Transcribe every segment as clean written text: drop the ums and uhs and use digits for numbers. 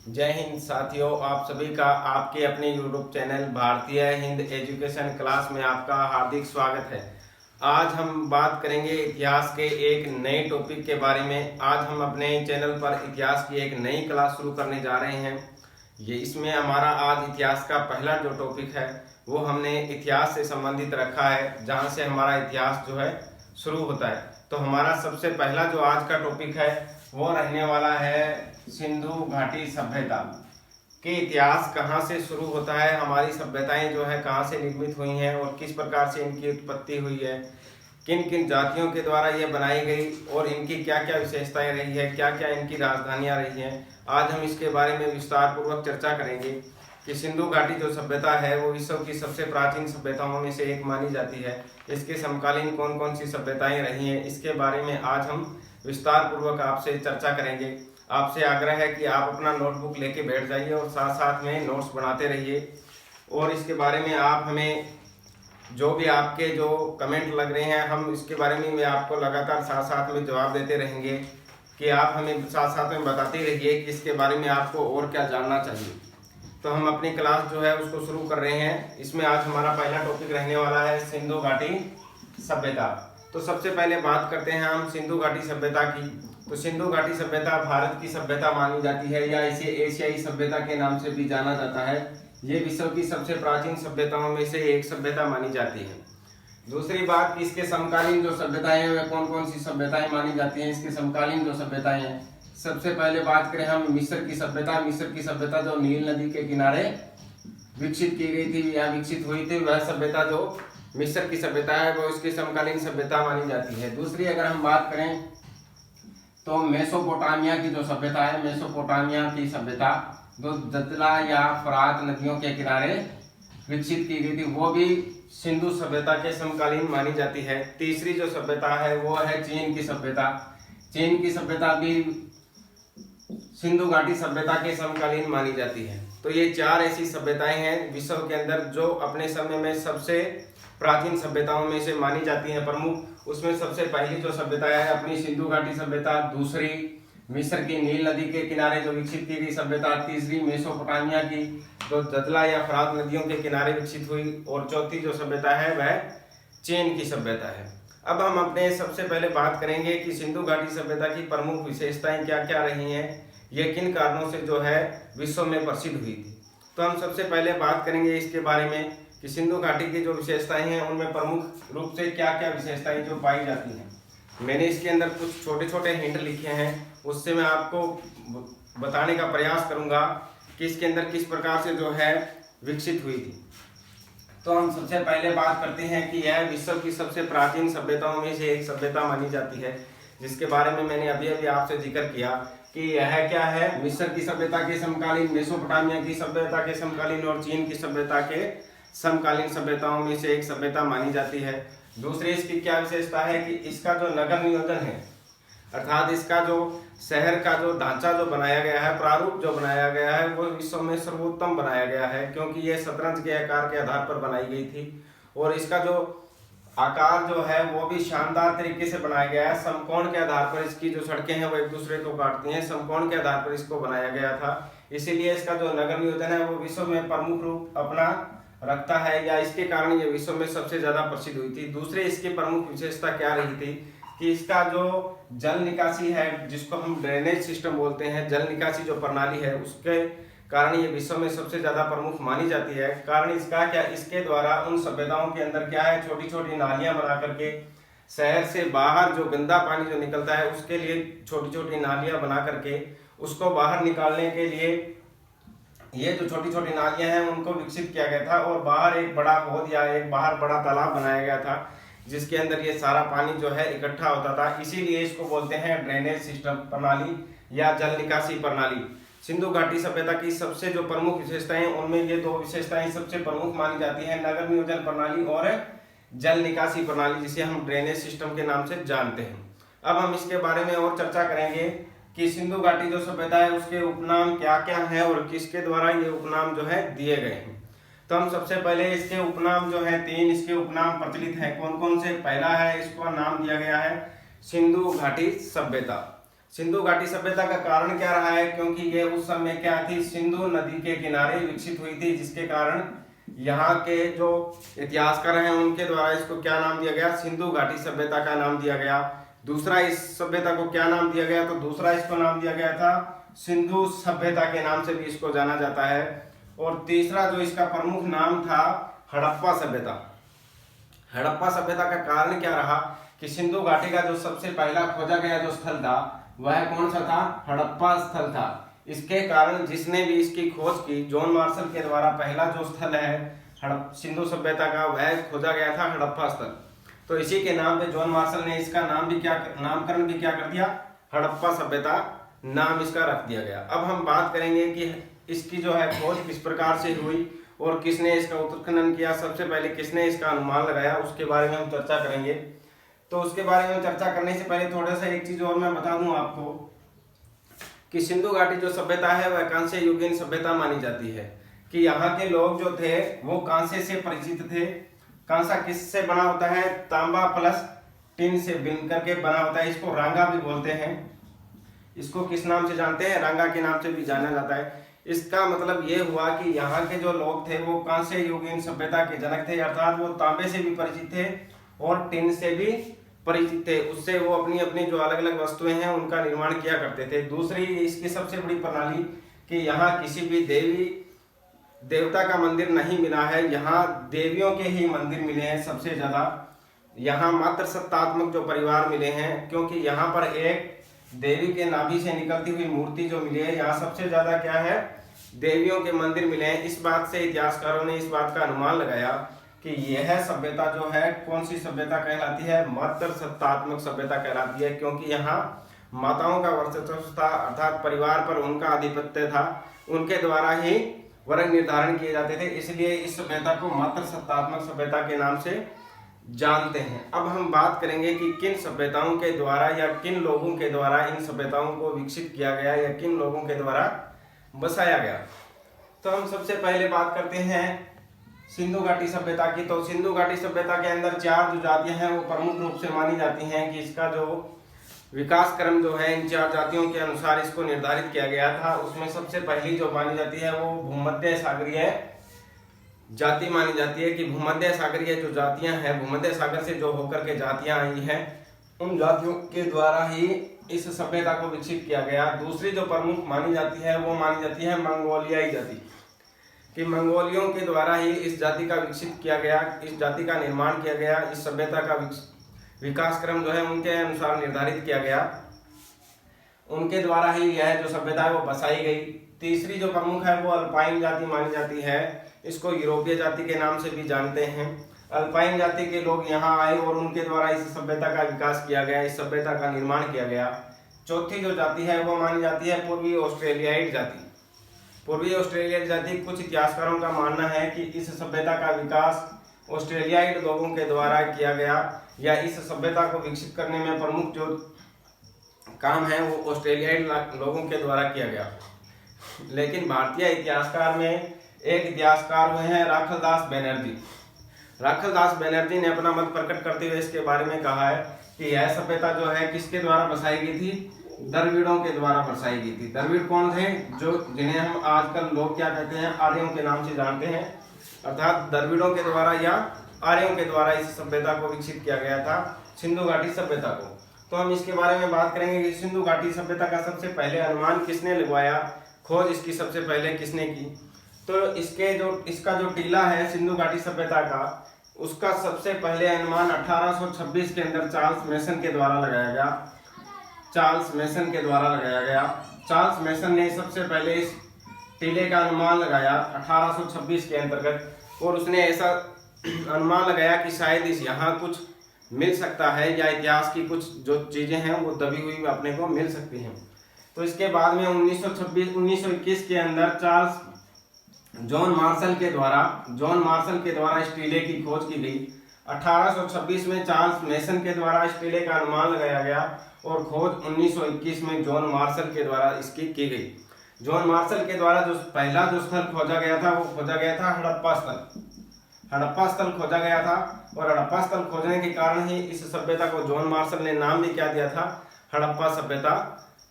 जय हिंद साथियों, आप सभी का आपके अपने YouTube चैनल भारतीय हिंद एजुकेशन क्लास में आपका हार्दिक स्वागत है। आज हम बात करेंगे इतिहास के एक नए टॉपिक के बारे में। आज हम अपने चैनल पर इतिहास की एक नई क्लास शुरू करने जा रहे हैं। इसमें हमारा आज इतिहास का पहला जो टॉपिक है वो हमने इतिहास से संबंधित रखा है, जहाँ से हमारा इतिहास जो है शुरू होता है। तो हमारा सबसे पहला जो आज का टॉपिक है वो रहने वाला है सिंधु घाटी सभ्यता के इतिहास। कहाँ से शुरू होता है, हमारी सभ्यताएं जो है कहाँ से निर्मित हुई हैं और किस प्रकार से इनकी उत्पत्ति हुई है, किन किन जातियों के द्वारा ये बनाई गई और इनकी क्या क्या विशेषताएं रही है, क्या क्या इनकी राजधानियां रही हैं। आज हम इसके बारे में विस्तार पूर्वक चर्चा करेंगे कि सिंधु घाटी जो सभ्यता है वो विश्व की सबसे प्राचीन सभ्यताओं में से एक मानी जाती है। इसके समकालीन कौन कौन सी सभ्यताएं रही हैं, इसके बारे में आज हम विस्तार पूर्वक आपसे चर्चा करेंगे। आपसे आग्रह है कि आप अपना नोटबुक लेके बैठ जाइए और साथ साथ में नोट्स बनाते रहिए। और इसके बारे में आप हमें जो भी आपके जो कमेंट लग रहे हैं, हम इसके बारे में मैं आपको लगातार साथ साथ में जवाब देते रहेंगे कि आप हमें साथ साथ में बताते रहिए कि इसके बारे में आपको और क्या जानना चाहिए। तो हम अपनी क्लास जो है उसको शुरू कर रहे हैं। इसमें आज हमारा पहला टॉपिक रहने वाला है सिंधु घाटी सभ्यता। तो सबसे पहले बात करते हैं हम सिंधु घाटी सभ्यता की। तो सिंधु घाटी सभ्यता भारत की सभ्यता मानी जाती है या इसे एशियाई सभ्यता के नाम से भी जाना जाता है। ये विश्व की सबसे प्राचीन सभ्यताओं में से एक सभ्यता मानी जाती है। दूसरी बात, इसके समकालीन जो सभ्यताएं हैं वे कौन कौन सी सभ्यताएं मानी जाती हैं। इसके समकालीन जो सभ्यताएं हैं, सबसे पहले बात करें हम मिस्र की सभ्यता। मिस्र की सभ्यता जो नील नदी के किनारे विकसित की गई थी या विकसित हुई थी, वह सभ्यता जो मिस्र की सभ्यता है वो इसकी समकालीन सभ्यता मानी जाती है। दूसरी अगर हम बात करें तो मेसोपोटामिया की जो सभ्यता है, मेसोपोटामिया की सभ्यता जो दजला या फरात नदियों के किनारे विकसित की गई थी, वो भी सिंधु सभ्यता के समकालीन मानी जाती है। तीसरी जो सभ्यता है वो है चीन की सभ्यता। चीन की सभ्यता भी सिंधु घाटी सभ्यता के समकालीन मानी जाती है। तो ये चार ऐसी सभ्यताएं हैं विश्व के अंदर जो अपने समय में सबसे प्राचीन सभ्यताओं में से मानी जाती हैं प्रमुख। उसमें सबसे पहली जो सभ्यता है अपनी सिंधु घाटी सभ्यता, दूसरी मिस्र की नील नदी के किनारे जो विकसित की गई सभ्यता, तीसरी मेसोपोटामिया की जो दजला या फरात नदियों के किनारे विकसित हुई, और चौथी जो सभ्यता है वह चीन की सभ्यता है। अब हम अपने सबसे पहले बात करेंगे कि सिंधु घाटी सभ्यता की प्रमुख विशेषताएं क्या क्या रही हैं, ये किन कारणों से जो है विश्व में प्रसिद्ध हुई थी। तो हम सबसे पहले बात करेंगे इसके बारे में कि सिंधु घाटी की जो विशेषताएं हैं उनमें प्रमुख रूप से क्या क्या विशेषताएं जो पाई जाती हैं। मैंने इसके अंदर कुछ छोटे छोटे हिंट लिखे हैं, उससे मैं आपको बताने का प्रयास करूंगा कि इसके अंदर किस प्रकार से जो है विकसित हुई थी। तो हम सबसे पहले बात करते हैं कि यह विश्व की सबसे प्राचीन सभ्यताओं में से एक सभ्यता मानी जाती है, जिसके बारे में मैंने अभी अभी आपसे जिक्र किया कि यह क्या है, मिस्र की सभ्यता के समकालीन, मेसोपोटामिया की सभ्यता के समकालीन और चीन की सभ्यता के समकालीन सभ्यताओं में से एक सभ्यता मानी जाती है। दूसरी इसकी क्या विशेषता है कि इसका जो नगर नियोजन है, अर्थात इसका जो शहर का जो ढांचा जो बनाया गया है, प्रारूप जो बनाया गया है, वो विश्व में सर्वोत्तम बनाया गया है, क्योंकि ये शतरंज के आकार के आधार पर बनाई गई थी। और इसका जो आकार जो है वो भी शानदार तरीके से बनाया गया है। समकोण के आधार पर इसकी जो सड़कें हैं वो एक दूसरे को काटती हैं, समकोण के आधार पर इसको बनाया गया था। इसीलिए इसका जो नगर नियोजन है वो विश्व में प्रमुख रूप अपना रखता है, या इसके कारण ये विश्व में सबसे ज्यादा प्रसिद्ध हुई थी। दूसरे इसकी प्रमुख विशेषता क्या रही थी कि इसका जो जल निकासी है, जिसको हम ड्रेनेज सिस्टम बोलते हैं, जल निकासी जो प्रणाली है, उसके कारण ये विश्व में सबसे ज्यादा प्रमुख मानी जाती है। कारण इसका क्या, इसके द्वारा उन सभ्यताओं के अंदर क्या है, छोटी छोटी नालियां बना करके शहर से बाहर जो गंदा पानी जो निकलता है उसके लिए छोटी छोटी नालियां बना करके उसको बाहर निकालने के लिए ये जो छोटी छोटी नालियां हैं उनको विकसित किया गया था। और बाहर एक बड़ा हौद या एक बाहर बड़ा तालाब बनाया गया था, जिसके अंदर ये सारा पानी जो है इकट्ठा होता था। इसीलिए इसको बोलते हैं ड्रेनेज सिस्टम प्रणाली या जल निकासी प्रणाली। सिंधु घाटी सभ्यता की सबसे जो प्रमुख विशेषताएं, उनमें ये दो विशेषताएं सबसे प्रमुख मानी जाती है, नगर नियोजन प्रणाली और जल निकासी प्रणाली, जिसे हम ड्रेनेज सिस्टम के नाम से जानते हैं। अब हम इसके बारे में और चर्चा करेंगे कि सिंधु घाटी जो सभ्यता है उसके उपनाम क्या क्या है और किसके द्वारा ये उपनाम जो है दिए गए हैं। तो हम सबसे पहले इसके उपनाम जो है, तीन इसके उपनाम प्रचलित हैं। कौन कौन से? पहला है, इसको नाम दिया गया है सिंधु घाटी सभ्यता। सिंधु घाटी सभ्यता का कारण क्या रहा है, क्योंकि ये उस समय क्या थी, सिंधु नदी के किनारे विकसित हुई थी, जिसके कारण यहाँ के जो इतिहासकार हैं उनके द्वारा इसको क्या नाम दिया गया, सिंधु घाटी सभ्यता का नाम दिया गया। दूसरा इस सभ्यता को क्या नाम दिया गया, तो दूसरा इसको नाम दिया गया था सिंधु सभ्यता के नाम से भी इसको जाना जाता है। और तीसरा जो इसका प्रमुख नाम था हड़प्पा सभ्यता। हड़प्पा सभ्यता का कारण क्या रहा कि सिंधु घाटी का जो सबसे पहला खोजा गया जो स्थल था वह कौन सा था, हड़प्पा स्थल था। इसके कारण जिसने भी इसकी खोज की, जॉन मार्शल के द्वारा पहला जो स्थल है सिंधु सभ्यता का वह खोजा गया था हड़प्पा स्थल। तो इसी के नाम पे जॉन मार्शल ने इसका नामकरण भी क्या कर दिया, हड़प्पा सभ्यता नाम इसका रख दिया गया। अब हम बात करेंगे कि इसकी जो है खोज किस प्रकार से हुई और किसने इसका उत्खनन किया, सबसे पहले किसने इसका अनुमान लगाया, उसके बारे में हम चर्चा करेंगे। तो उसके बारे में चर्चा करने से पहले थोड़ा सा एक चीज और मैं बता दूं आपको कि सिंधु घाटी जो सभ्यता है वह कांस्य युगीन सभ्यता मानी जाती है। कि यहाँ के लोग जो थे वो कांसे से परिचित थे। कांसा किससे बना होता है, तांबा प्लस टिन से बिन करके बना होता है। इसको रांगा भी बोलते हैं। इसको किस नाम से जानते हैं, रांगा के नाम से भी जाना जाता है। इसका मतलब ये हुआ कि यहाँ के जो लोग थे वो कांस्य युगीन सभ्यता के जनक थे, अर्थात वो तांबे से भी परिचित थे और टिन से भी परिचित थे। उससे वो अपनी अपनी जो अलग अलग वस्तुएं हैं उनका निर्माण किया करते थे। दूसरी इसकी सबसे बड़ी प्रणाली कि यहाँ किसी भी देवी देवता का मंदिर नहीं मिला है, यहाँ देवियों के ही मंदिर मिले हैं सबसे ज्यादा। यहाँ मात्र सत्तात्मक जो परिवार मिले हैं, क्योंकि यहाँ पर एक देवी के नाभि से निकलती हुई मूर्ति जो मिली है, यहाँ सबसे ज्यादा क्या है, देवियों के मंदिर मिले हैं। इस बात से इतिहासकारों ने इस बात का अनुमान लगाया कि यह सभ्यता जो है कौन सी सभ्यता कहलाती है, मात्र सत्तात्मक सभ्यता कहलाती है। क्योंकि यहाँ माताओं का वर्चस्व था, अर्थात परिवार पर उनका आधिपत्य था, उनके द्वारा ही वर्ग निर्धारण किए जाते थे, इसलिए इस सभ्यता को मात्र सत्तात्मक सभ्यता के नाम से जानते हैं। अब हम बात करेंगे कि किन सभ्यताओं के द्वारा या किन लोगों के द्वारा इन सभ्यताओं को विकसित किया गया या किन लोगों के द्वारा बसाया गया। तो हम सबसे पहले बात करते हैं सिंधु घाटी सभ्यता की। तो सिंधु घाटी सभ्यता के अंदर चार जो जातियां हैं वो प्रमुख रूप से मानी जाती हैं कि इसका जो विकास क्रम जो है इन चार जातियों के अनुसार इसको निर्धारित किया गया था। उसमें सबसे पहली जो मानी जाती है वो भूमध्य सागरीय जाति मानी जाती है। कि भूमध्य सागरीय जो जातियां हैं, भूमध्य सागर से जो होकर के जातियां आई हैं, उन जातियों के द्वारा ही इस सभ्यता को विकसित किया गया। दूसरी जो प्रमुख मानी जाती है वो मानी जाती है मंगोलियाई जाति। कि मंगोलियों के द्वारा ही इस जाति का विकसित किया गया, इस जाति का निर्माण किया गया, इस सभ्यता का विकास क्रम जो है उनके अनुसार निर्धारित किया गया, उनके द्वारा ही यह जो सभ्यता है वो बसाई गई। तीसरी जो प्रमुख है वो अल्पाइन जाति मानी जाती है। इसको यूरोपीय जाति के नाम से भी जानते हैं। अल्पाइन जाति के लोग यहाँ आए और उनके द्वारा इस सभ्यता का विकास किया गया, इस सभ्यता का निर्माण किया गया। चौथी जो जाति है वो मानी जाती है पूर्वी ऑस्ट्रेलियाई जाति। पूर्वी ऑस्ट्रेलियाई जाति, कुछ इतिहासकारों का मानना है कि इस सभ्यता का विकास ऑस्ट्रेलियाई लोगों के द्वारा किया गया, या इस सभ्यता को विकसित करने में प्रमुख जो काम है वो ऑस्ट्रेलियाई लोगों के द्वारा किया गया। लेकिन भारतीय इतिहासकार में एक इतिहासकार हुए हैं राखलदास बनर्जी। राखलदास बनर्जी ने अपना मत प्रकट करते हुए इसके बारे में कहा है कि यह सभ्यता जो है किसके द्वारा बसाई गई थी, द्रविड़ों के द्वारा बसाई गई थी। द्रविड़ कौन थे, जो जिन्हें हम आजकल लोग क्या कहते हैं, आर्यों के नाम से जानते हैं। अर्थात द्रविड़ों के द्वारा या आर्यों के द्वारा इस सभ्यता को विकसित किया गया था, सिंधु घाटी सभ्यता को। तो हम इसके बारे में बात करेंगे कि सिंधु घाटी सभ्यता का सबसे पहले अनुमान किसने लगवाया, खोज इसकी सबसे पहले किसने की। तो इसका जो टीला है सिंधु घाटी सभ्यता का, उसका सबसे पहले अनुमान 1826 के अंदर चार्ल्स मेसन के द्वारा लगाया गया। चार्ल्स मेसन के द्वारा लगाया गया। चार्ल्स मेसन ने सबसे पहले इस टीले का अनुमान लगाया 1826 के अंतर्गत, और उसने ऐसा अनुमान लगाया कि शायद इस यहाँ कुछ मिल सकता है, या इतिहास की कुछ जो चीजें हैं वो दबी हुई अपने को मिल सकती हैं। तो इसके बाद में 1921 के अंदर चार्ल्स जॉन मार्शल के द्वारा इस टीले की खोज की गई। 1826 में चार्ल्स मेसन के द्वारा इस टीले का अनुमान लगाया गया और खोज 1921 में जॉन मार्शल के द्वारा इसकी की गई। जॉन मार्शल के द्वारा जो पहला जो स्थल खोजा गया था वो खोजा गया था हड़प्पा स्थल। हड़प्पा स्थल खोजा गया था, और हड़प्पा स्थल खोजने के कारण ही इस सभ्यता को जॉन मार्शल ने नाम भी क्या दिया था, हड़प्पा सभ्यता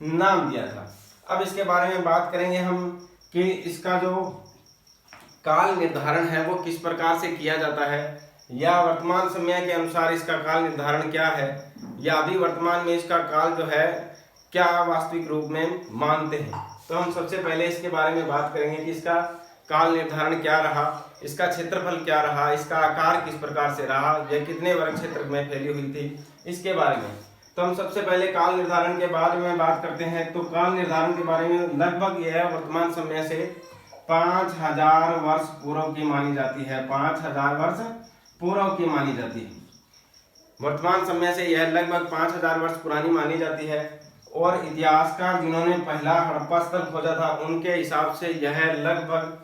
नाम दिया था। अब इसके बारे में बात करेंगे हम कि इसका जो काल निर्धारण है वो किस प्रकार से किया जाता है, या वर्तमान समय के अनुसार इसका काल निर्धारण क्या है, या अभी वर्तमान में इसका काल जो है क्या वास्तविक रूप में मानते हैं। तो हम सबसे पहले इसके बारे में बात करेंगे कि इसका काल निर्धारण क्या रहा, इसका क्षेत्रफल क्या रहा, इसका आकार किस प्रकार से रहा, यह कितने वर्ग क्षेत्र में फैली हुई थी, इसके बारे में। तो हम सबसे पहले काल निर्धारण के बारे में बात करते हैं। तो काल निर्धारण के बारे में लगभग यह वर्तमान समय से 5000 वर्ष पूर्व की मानी जाती है। 5000 वर्ष पूर्व की मानी जाती है। वर्तमान समय से यह लगभग 5000 वर्ष पुरानी मानी जाती है। और इतिहासकार जिन्होंने पहला हड़प्पा स्थल खोजा था उनके हिसाब से यह लगभग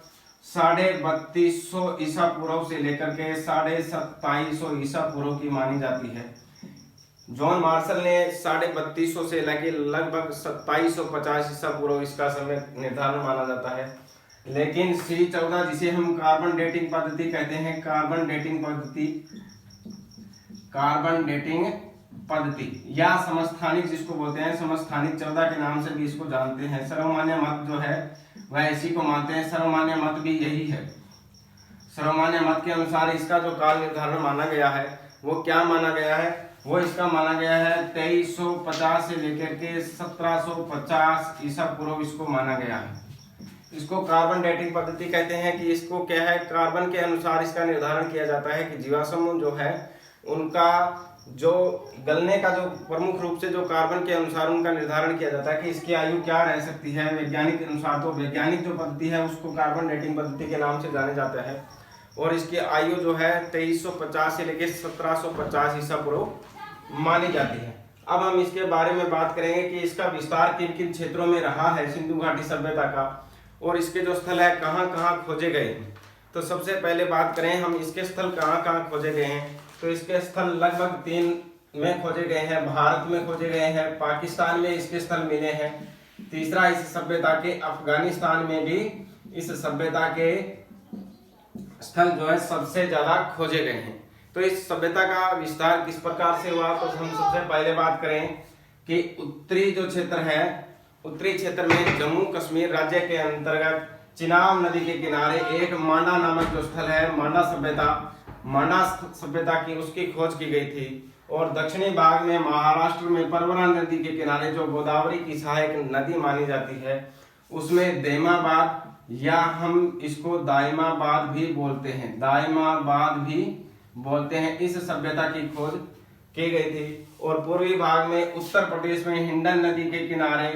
3250 ईसा पूर्व से लेकर के 2750 ईसा पूर्व की मानी जाती है। जॉन मार्शल ने 3250 से लेकर लगभग 2750 ईसा पूर्व इसका समय निर्धारण माना जाता है। लेकिन C14 जिसे हम कार्बन डेटिंग पद्धति कहते हैं, कार्बन डेटिंग पद्धति या समस्थानिक जिसको बोलते हैं, समस्थानिक 14 के नाम से भी इसको जानते हैं। सर्वमान्य मत जो है वह इसी को मानते हैं। सर्वमान्य मत भी यही है। सर्वमान्य मत के अनुसार इसका जो काल निर्धारण माना गया है वो क्या माना गया है, वो इसका माना गया है 2350 से लेकर के 1750 ईसा पूर्व इसको माना गया है। इसको कार्बन डेटिंग पद्धति कहते हैं। कि इसको क्या है, कार्बन के अनुसार इसका निर्धारण किया जाता है कि जीवाश्म जो है उनका जो गलने का जो प्रमुख रूप से जो कार्बन के अनुसार उनका निर्धारण किया जाता है कि इसकी आयु क्या रह सकती है वैज्ञानिक अनुसार। तो वैज्ञानिक जो पद्धति है उसको कार्बन डेटिंग पद्धति के नाम से जाने जाता है। और इसकी आयु जो है 2350 से लेकर 1750 ईसा पूर्व मानी जाती है। अब हम इसके बारे में बात करेंगे कि इसका विस्तार किन किन क्षेत्रों में रहा है सिंधु घाटी सभ्यता का, और इसके जो स्थल है कहाँ कहाँ खोजे गए। तो सबसे पहले बात करें हम इसके स्थल कहाँ कहाँ खोजे गए हैं। तो इसके स्थल लगभग 3 में खोजे गए हैं। भारत में खोजे गए हैं, पाकिस्तान में इसके स्थल मिले हैं। तीसरा, इस सभ्यता के अफगानिस्तान में भी इस सभ्यता के स्थल जो है सबसे ज्यादा खोजे गए हैं। तो इस सभ्यता का विस्तार किस प्रकार से हुआ, तो हम सबसे पहले बात करें कि उत्तरी जो क्षेत्र है, उत्तरी क्षेत्र में जम्मू कश्मीर राज्य के अंतर्गत चिनाब नदी के किनारे एक मांडा नामक जो स्थल है, मांडा सभ्यता की उसकी खोज की गई थी। और दक्षिणी भाग में महाराष्ट्र में परवरा नदी के किनारे जो गोदावरी की सहायक नदी मानी जाती है उसमें दायमाबाद, या हम इसको दायमाबाद भी बोलते हैं, दायमाबाद भी बोलते हैं, इस सभ्यता की खोज की गई थी। और पूर्वी भाग में उत्तर प्रदेश में हिंडन नदी के किनारे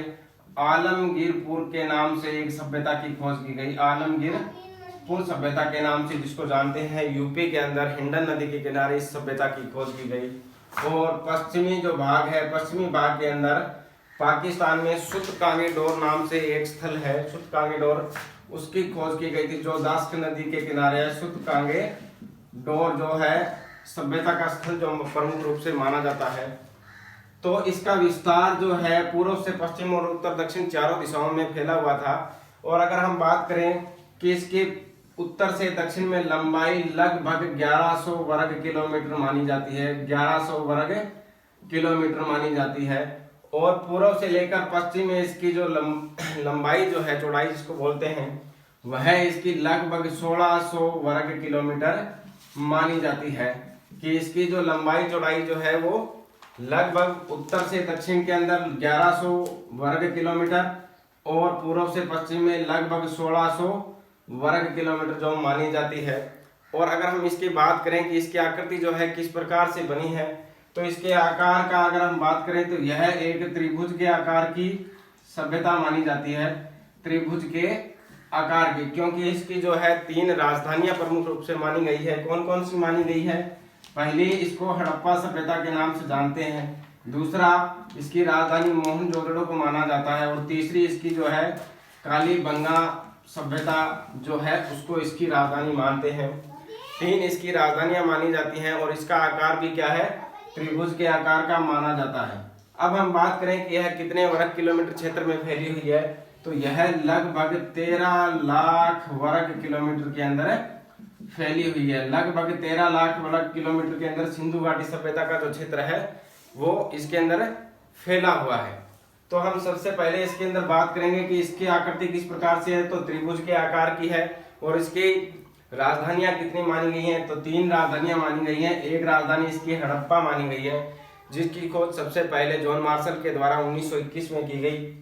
आलमगीरपुर के नाम से एक सभ्यता की खोज की गई। आलमगीरपुर सभ्यता के नाम से जिसको जानते हैं, यूपी के अंदर हिंडन नदी के किनारे इस सभ्यता की खोज की गई। और पश्चिमी जो भाग है, पश्चिमी भाग के अंदर पाकिस्तान में सुतकांगेडोर नाम से एक स्थल है, सुतकांगेडोर, उसकी खोज की गई थी जो दास्क नदी के किनारे है। सुतकांगेडोर जो है सभ्यता का स्थल जो प्रमुख रूप से माना जाता है। तो इसका विस्तार जो है पूर्व से पश्चिम और उत्तर दक्षिण चारों दिशाओं में फैला हुआ था। और अगर हम बात करें कि इसके उत्तर से दक्षिण में लंबाई लगभग 1100 वर्ग किलोमीटर मानी जाती है, 1100 वर्ग किलोमीटर मानी जाती है। और पूर्व से लेकर पश्चिम में इसकी जो लंबाई जो है, चौड़ाई जिसको बोलते हैं, वह इसकी लगभग 1600 वर्ग किलोमीटर मानी जाती है। कि इसकी जो लंबाई चौड़ाई जो है वो लगभग उत्तर से दक्षिण के अंदर 1100 वर्ग किलोमीटर और पूर्व से पश्चिम में लगभग 1600 वर्ग किलोमीटर जो मानी जाती है। और अगर हम इसकी बात करें कि इसकी आकृति जो है किस प्रकार से बनी है, तो इसके आकार का अगर हम बात करें तो यह एक त्रिभुज के आकार की सभ्यता मानी जाती है, त्रिभुज के आकार की। क्योंकि इसकी जो है 3 राजधानियां प्रमुख रूप से मानी गई है। कौन कौन सी मानी गई है? पहली, इसको हड़प्पा सभ्यता के नाम से जानते हैं। दूसरा, इसकी राजधानी मोहनजोदड़ो को माना जाता है। और तीसरी, इसकी जो है कालीबंगा सभ्यता जो है उसको इसकी राजधानी मानते हैं। 3 इसकी राजधानियां मानी जाती हैं और इसका आकार भी क्या है, त्रिभुज के आकार का माना जाता है। अब हम बात करें कि यह कितने वर्ग किलोमीटर क्षेत्र में फैली हुई है, तो यह लगभग 13 लाख वर्ग किलोमीटर के अंदर फैली हुई है। लगभग 13 लाख वर्ग किलोमीटर के अंदर सिंधु घाटी सभ्यता का जो क्षेत्र है वो इसके अंदर फैला हुआ है। तो हम सबसे पहले इसके अंदर बात करेंगे कि इसकी आकृति किस प्रकार से है। तो त्रिभुज के आकार की है और इसकी राजधानियां कितनी मानी गई हैं। तो 3 राजधानियां मानी गई हैं। एक राजधानी इसकी हड़प्पा मानी गई है, जिसकी खोज सबसे पहले जॉन मार्शल के द्वारा 1921 में की गई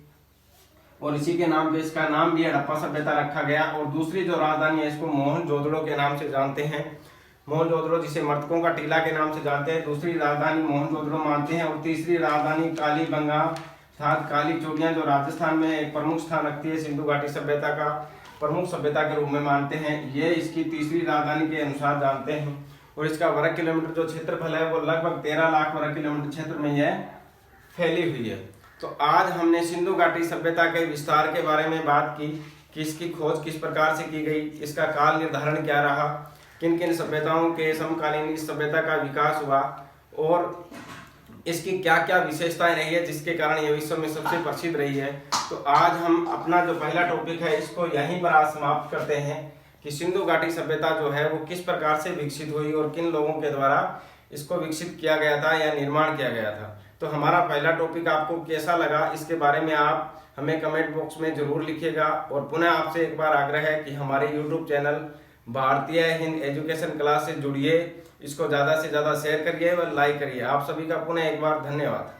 और इसी के नाम पे इसका नाम भी हड़प्पा सभ्यता रखा गया। और दूसरी जो राजधानी है इसको मोहनजोदड़ो के नाम से जानते हैं। मोहनजोदड़ो जिसे मर्तकों का टीला के नाम से जानते हैं, दूसरी राजधानी मोहनजोदड़ो मानते हैं। और तीसरी राजधानी कालीबंगा अर्थात काली चोटियां, जो राजस्थान में एक प्रमुख स्थान रखती है, सिंधु घाटी सभ्यता का प्रमुख सभ्यता के रूप में मानते हैं। ये इसकी तीसरी राजधानी के अनुसार जानते हैं। और इसका वर्ग किलोमीटर जो क्षेत्रफल है वो लगभग 13 लाख वर्ग किलोमीटर क्षेत्र में यह फैली हुई है। तो आज हमने सिंधु घाटी सभ्यता के विस्तार के बारे में बात की कि इसकी खोज किस प्रकार से की गई, इसका काल निर्धारण क्या रहा, किन किन सभ्यताओं के समकालीन इस सभ्यता का विकास हुआ और इसकी क्या क्या विशेषताएं रही है जिसके कारण ये विश्व में सबसे प्रसिद्ध रही है। तो आज हम अपना जो पहला टॉपिक है इसको यहीं पर आज समाप्त करते हैं कि सिंधु घाटी सभ्यता जो है वो किस प्रकार से विकसित हुई और किन लोगों के द्वारा इसको विकसित किया गया था या निर्माण किया गया था। तो हमारा पहला टॉपिक आपको कैसा लगा, इसके बारे में आप हमें कमेंट बॉक्स में जरूर लिखिएगा। और पुनः आपसे एक बार आग्रह है कि हमारे यूट्यूब चैनल भारतीय हिंद एजुकेशन क्लास से जुड़िए, इसको ज़्यादा से ज़्यादा शेयर करिए व लाइक करिए। आप सभी का पुनः एक बार धन्यवाद।